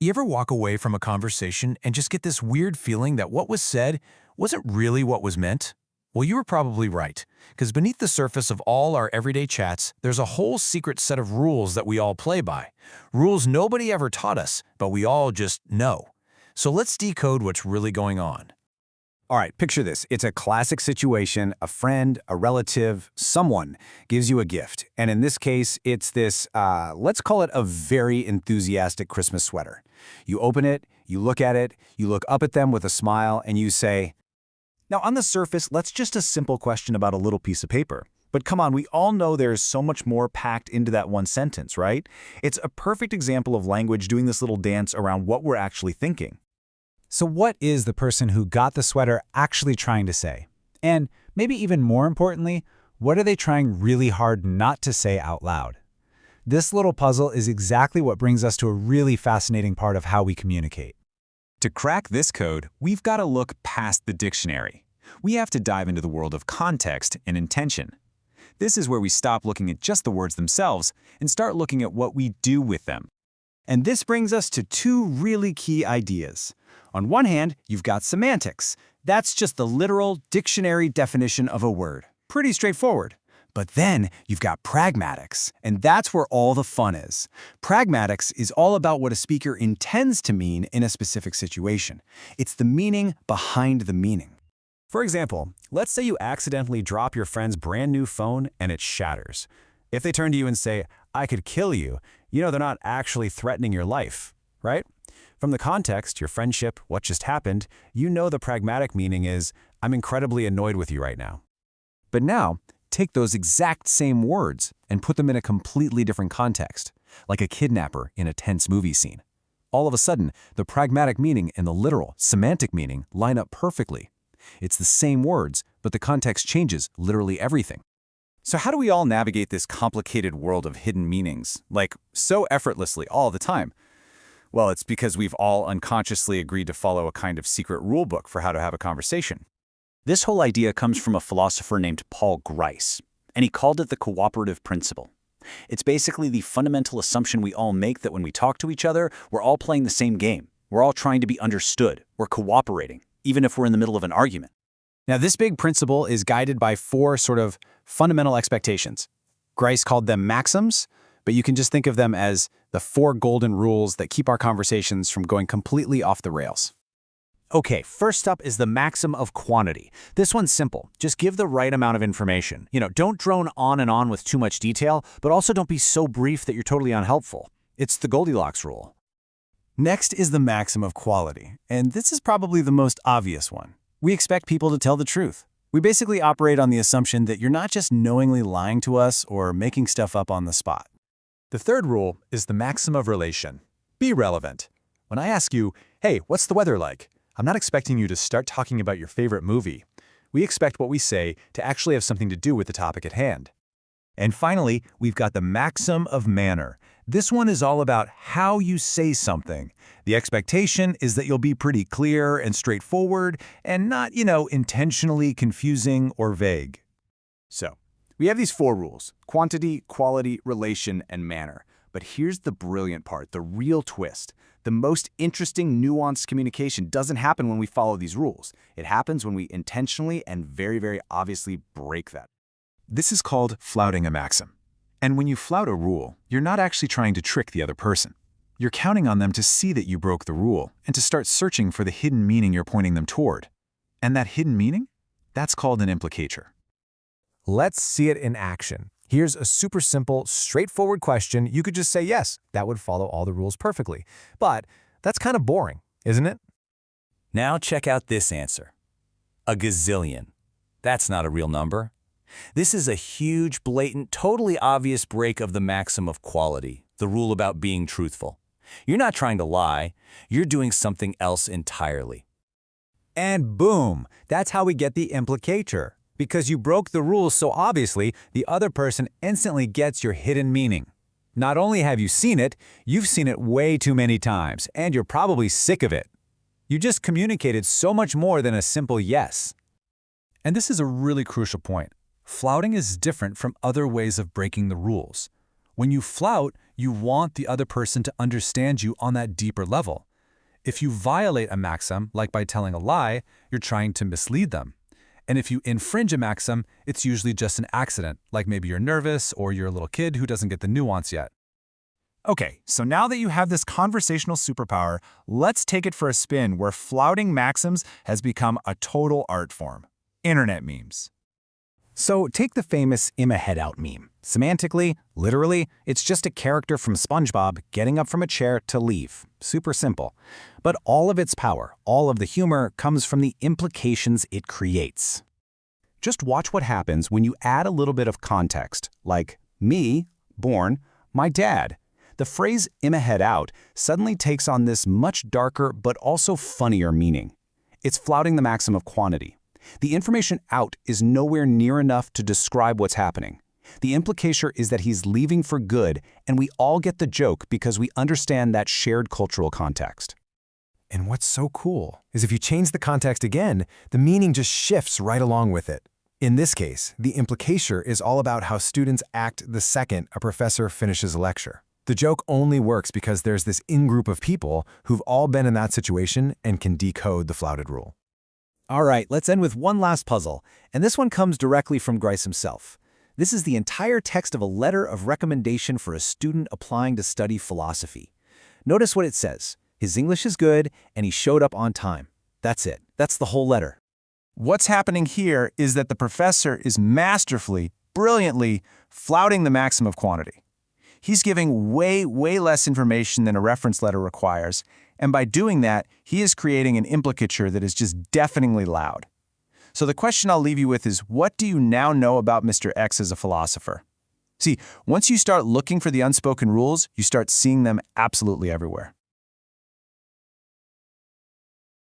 You ever walk away from a conversation and just get this weird feeling that what was said wasn't really what was meant? Well, you were probably right, because beneath the surface of all our everyday chats, there's a whole secret set of rules that we all play by. Rules nobody ever taught us, but we all just know. So let's decode what's really going on. All right, picture this. It's a classic situation. A friend, a relative, someone gives you a gift. And in this case, it's this, let's call it a very enthusiastic Christmas sweater. You open it, you look at it, you look up at them with a smile, and you say, "Now, on the surface, that's just a simple question about a little piece of paper. But come on, we all know there's so much more packed into that one sentence, right?" It's a perfect example of language doing this little dance around what we're actually thinking. So what is the person who got the sweater actually trying to say? And maybe even more importantly, what are they trying really hard not to say out loud? This little puzzle is exactly what brings us to a really fascinating part of how we communicate. To crack this code, we've got to look past the dictionary. We have to dive into the world of context and intention. This is where we stop looking at just the words themselves and start looking at what we do with them. And this brings us to two really key ideas. On one hand, you've got semantics. That's just the literal dictionary definition of a word. Pretty straightforward. But then you've got pragmatics, and that's where all the fun is. Pragmatics is all about what a speaker intends to mean in a specific situation. It's the meaning behind the meaning. For example, let's say you accidentally drop your friend's brand new phone and it shatters. If they turn to you and say, "I could kill you," you know they're not actually threatening your life, right? From the context, your friendship, what just happened, you know the pragmatic meaning is, "I'm incredibly annoyed with you right now." But now, take those exact same words and put them in a completely different context, like a kidnapper in a tense movie scene. All of a sudden, the pragmatic meaning and the literal, semantic meaning line up perfectly. It's the same words, but the context changes literally everything. So how do we all navigate this complicated world of hidden meanings, like so effortlessly all the time? Well, it's because we've all unconsciously agreed to follow a kind of secret rule book for how to have a conversation. This whole idea comes from a philosopher named Paul Grice, and he called it the cooperative principle. It's basically the fundamental assumption we all make that when we talk to each other, we're all playing the same game. We're all trying to be understood. We're cooperating, even if we're in the middle of an argument. Now, this big principle is guided by four sort of fundamental expectations. Grice called them maxims, but you can just think of them as the four golden rules that keep our conversations from going completely off the rails. Okay, first up is the maxim of quantity. This one's simple. Just give the right amount of information. Don't drone on and on with too much detail, but also don't be so brief that you're totally unhelpful. It's the Goldilocks rule. Next is the maxim of quality, and this is probably the most obvious one. We expect people to tell the truth. We basically operate on the assumption that you're not just knowingly lying to us or making stuff up on the spot. The third rule is the maxim of relation. Be relevant. When I ask you, "Hey, what's the weather like?" I'm not expecting you to start talking about your favorite movie. We expect what we say to actually have something to do with the topic at hand. And finally, we've got the maxim of manner. This one is all about how you say something. The expectation is that you'll be pretty clear and straightforward and not, intentionally confusing or vague. So, we have these four rules: quantity, quality, relation, and manner. But here's the brilliant part, the real twist. The most interesting, nuanced communication doesn't happen when we follow these rules. It happens when we intentionally and very, very obviously break that. This is called flouting a maxim. And when you flout a rule, you're not actually trying to trick the other person. You're counting on them to see that you broke the rule and to start searching for the hidden meaning you're pointing them toward. And that hidden meaning? That's called an implicature. Let's see it in action. Here's a super simple, straightforward question. You could just say yes. That would follow all the rules perfectly. But that's kind of boring, isn't it? Now check out this answer. A gazillion. That's not a real number. This is a huge, blatant, totally obvious break of the maxim of quality, the rule about being truthful. You're not trying to lie. You're doing something else entirely. And boom, that's how we get the implicature. Because you broke the rules so obviously, the other person instantly gets your hidden meaning. Not only have you seen it, you've seen it way too many times, and you're probably sick of it. You just communicated so much more than a simple yes. And this is a really crucial point. Flouting is different from other ways of breaking the rules. When you flout, You want the other person to understand you on that deeper level. If you violate a maxim, like by telling a lie, you're trying to mislead them. And if you infringe a maxim, it's usually just an accident, like maybe you're nervous or you're a little kid who doesn't get the nuance yet. Okay, so now that you have this conversational superpower, let's take it for a spin where flouting maxims has become a total art form. Internet memes. So take the famous "I'm a head out" meme. Semantically, literally, it's just a character from SpongeBob getting up from a chair to leave. Super simple. But all of its power, all of the humor, comes from the implications it creates. Just watch what happens when you add a little bit of context, like me, born, my dad. The phrase "I'm a head out" suddenly takes on this much darker but also funnier meaning. It's flouting the maxim of quantity. The information out is nowhere near enough to describe what's happening. The implication is that he's leaving for good, and we all get the joke because we understand that shared cultural context. And what's so cool is if you change the context again, the meaning just shifts right along with it. In this case, the implication is all about how students act the second a professor finishes a lecture. The joke only works because there's this in-group of people who've all been in that situation and can decode the flouted rule. All right, let's end with one last puzzle, and this one comes directly from Grice himself. This is the entire text of a letter of recommendation for a student applying to study philosophy. Notice what it says. His English is good, and he showed up on time. That's it. That's the whole letter. What's happening here is that the professor is masterfully, brilliantly flouting the maxim of quantity. He's giving way less information than a reference letter requires, and by doing that, he is creating an implicature that is just deafeningly loud. So the question I'll leave you with is, what do you now know about Mr. X as a philosopher? See, once you start looking for the unspoken rules, you start seeing them absolutely everywhere.